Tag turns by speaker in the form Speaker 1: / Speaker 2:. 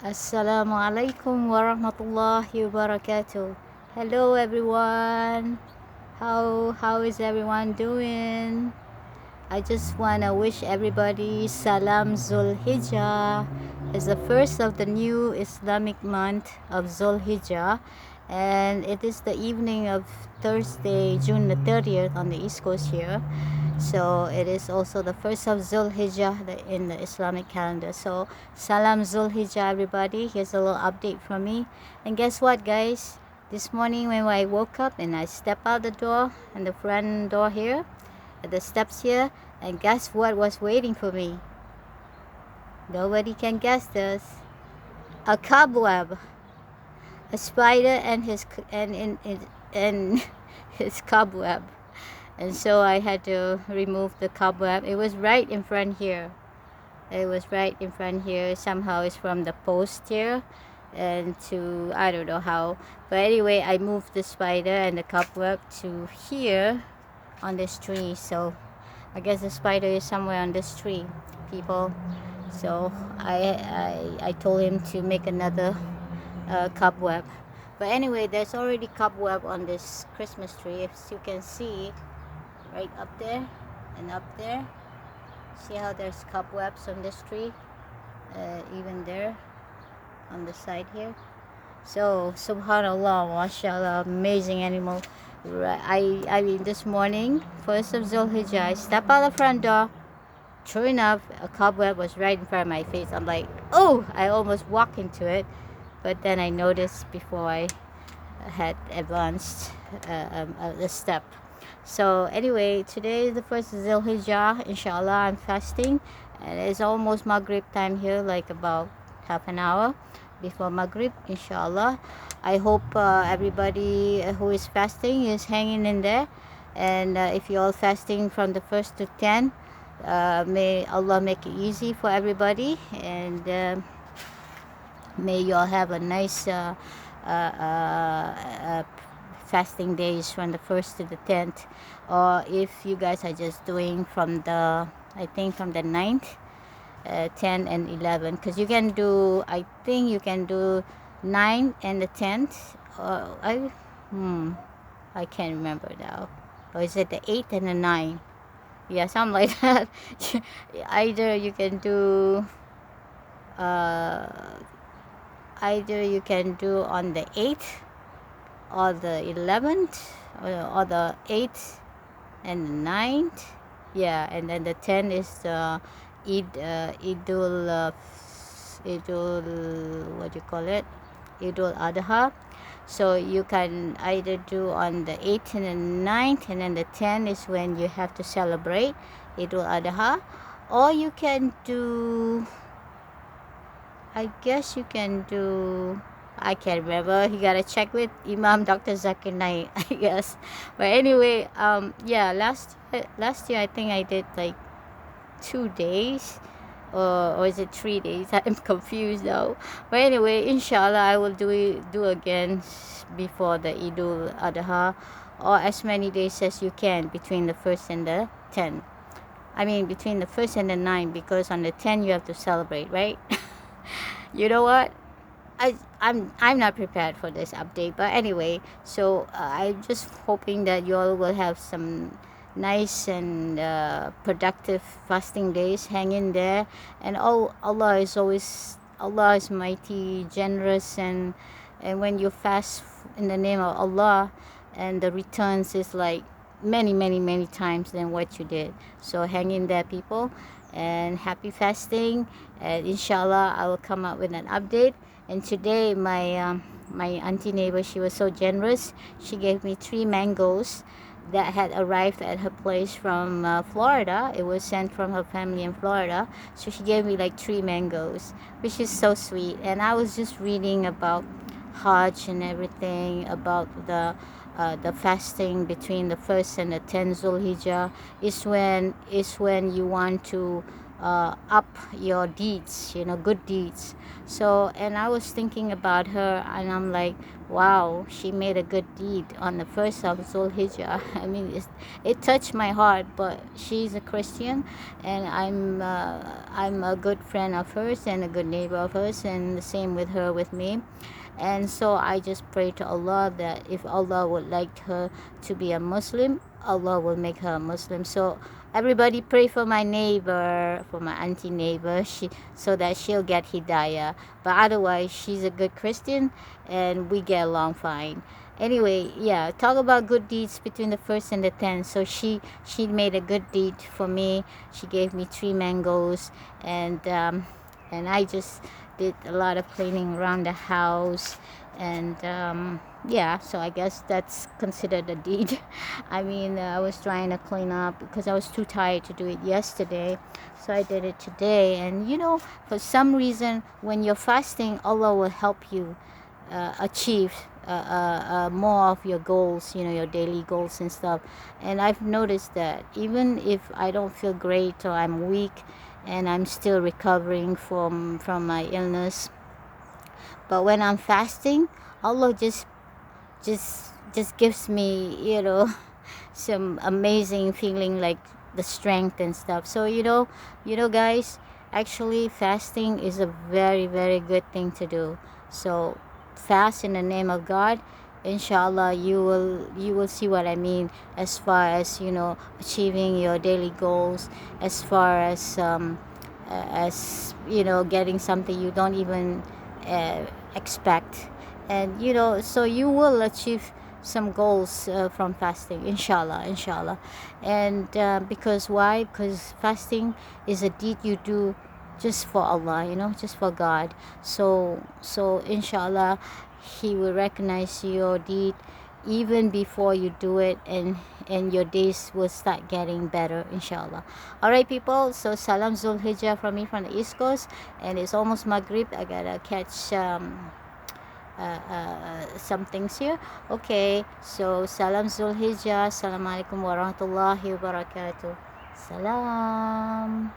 Speaker 1: Assalamu alaikum warahmatullahi wabarakatuh. Hello everyone. How is everyone doing? I just wanna wish everybody Salaam Dzul Hijjah. It's the first of the new Islamic month of Dzul Hijjah, and it is the evening of Thursday, June the 30th on the East Coast here. So it is also the first of Dzul Hijjah in the Islamic calendar. So Salam Dzul Hijjah, everybody. Here's a little update from me. And guess what, guys? This morning when I woke up and I step out the door and the front door here, at the steps here, and guess what was waiting for me? Nobody can guess this. A cobweb, a spider and and his cobweb. And so I had to remove the cobweb. It was right in front here. It was right in front here. Somehow it's from the post here and to I don't know how. But anyway, I moved the spider and the cobweb to here on this tree. So I guess the spider is somewhere on this tree, people. So I told him to make another cobweb. But anyway, there's already cobweb on this Christmas tree. As you can see, right up there and up there. See how there's cobwebs on this tree? Even there on the side here. So subhanallah, mashallah, amazing animal. I mean this morning, first of Zulhijjah, I step out the front door. True enough, a cobweb was right in front of my face. I'm like, oh, I almost walked into it. But then I noticed before I had advanced the step. So anyway, today is the first of Zulhijjah. Inshallah, I'm fasting, and it's almost Maghrib time here, like about half an hour before Maghrib. Inshallah, I hope everybody who is fasting is hanging in there, and if you're all fasting from the 1st to 10, may Allah make it easy for everybody, and may you all have a nice fasting days from the 1st to the 10th, or if you guys are just doing from the I think from the 9th, 10 and 11, because you can do, I think you can do 9 and the 10th, I can't remember now, or is it the 8th and the 9th? Yeah, something like that. Either you can do either you can do on the 8th or the 11th, or the 8th and the 9th. Yeah, and then the 10th is the Idul, what do you call it? Idul Adha. So you can either do on the 8th and the 9th, and then the 10th is when you have to celebrate Idul Adha. Or you can do, I guess you can do, I can't remember. You gotta check with Imam Dr. Zakir Naik, I guess. But anyway, yeah, last year I think I did like 2 days, or is it 3 days? I'm confused now. But anyway, inshallah, I will do again before the Idul Adha, or as many days as you can between the 1st and the 10th. I mean between the 1st and the 9th, because on the 10th you have to celebrate, right? You know what? I'm not prepared for this update, but anyway, so I'm just hoping that you all will have some nice and productive fasting days. Hang in there, and Allah is mighty generous, and when you fast in the name of Allah, and the returns is like many times than what you did. So hang in there, people, and happy fasting, and inshallah I will come up with an update. And today my auntie neighbor, she was so generous, she gave me 3 mangoes that had arrived at her place from Florida. It was sent from her family in Florida, so she gave me like 3 mangoes, which is so sweet. And I was just reading about Hajj and everything, about the fasting between the 1st and the 10th Zulhijjah is when you want to up your deeds, good deeds. So, and I was thinking about her, and I'm like, wow, she made a good deed on the first of Dzul Hijjah. I mean, it touched my heart. But she's a Christian, and I'm a good friend of hers and a good neighbor of hers, and the same with her with me. And so I just pray to Allah that if Allah would like her to be a Muslim, Allah will make her a Muslim. So everybody pray for my neighbor, for my auntie neighbor, so that she'll get Hidayah. But otherwise, she's a good Christian, and we get along fine. Anyway, yeah, talk about good deeds between the first and the 10th. So she made a good deed for me. She gave me 3 mangoes, and I just did a lot of cleaning around the house. And yeah, so I guess that's considered a deed. I mean, I was trying to clean up because I was too tired to do it yesterday, so I did it today. And for some reason, when you're fasting, Allah will help you achieve more of your goals, your daily goals and stuff. And I've noticed that even if I don't feel great or I'm weak and I'm still recovering from my illness, but when I'm fasting, Allah just gives me, some amazing feeling, like the strength and stuff. So guys, actually fasting is a very, very good thing to do. So fast in the name of God. Inshallah, you will see what I mean, as far as achieving your daily goals, as far as getting something you don't even expect. And so you will achieve some goals from fasting, inshallah. And because why? Because fasting is a deed you do just for Allah, just for God. So inshallah, He will recognize your deed even before you do it, and your days will start getting better, inshallah. All right, people, so Salam Dzul Hijjah from me from the East Coast, and it's almost Maghrib. I gotta catch some things here. Okay, so Salam Dzul Hijjah. Assalamu alaikum warahmatullahi wabarakatuh. Salam.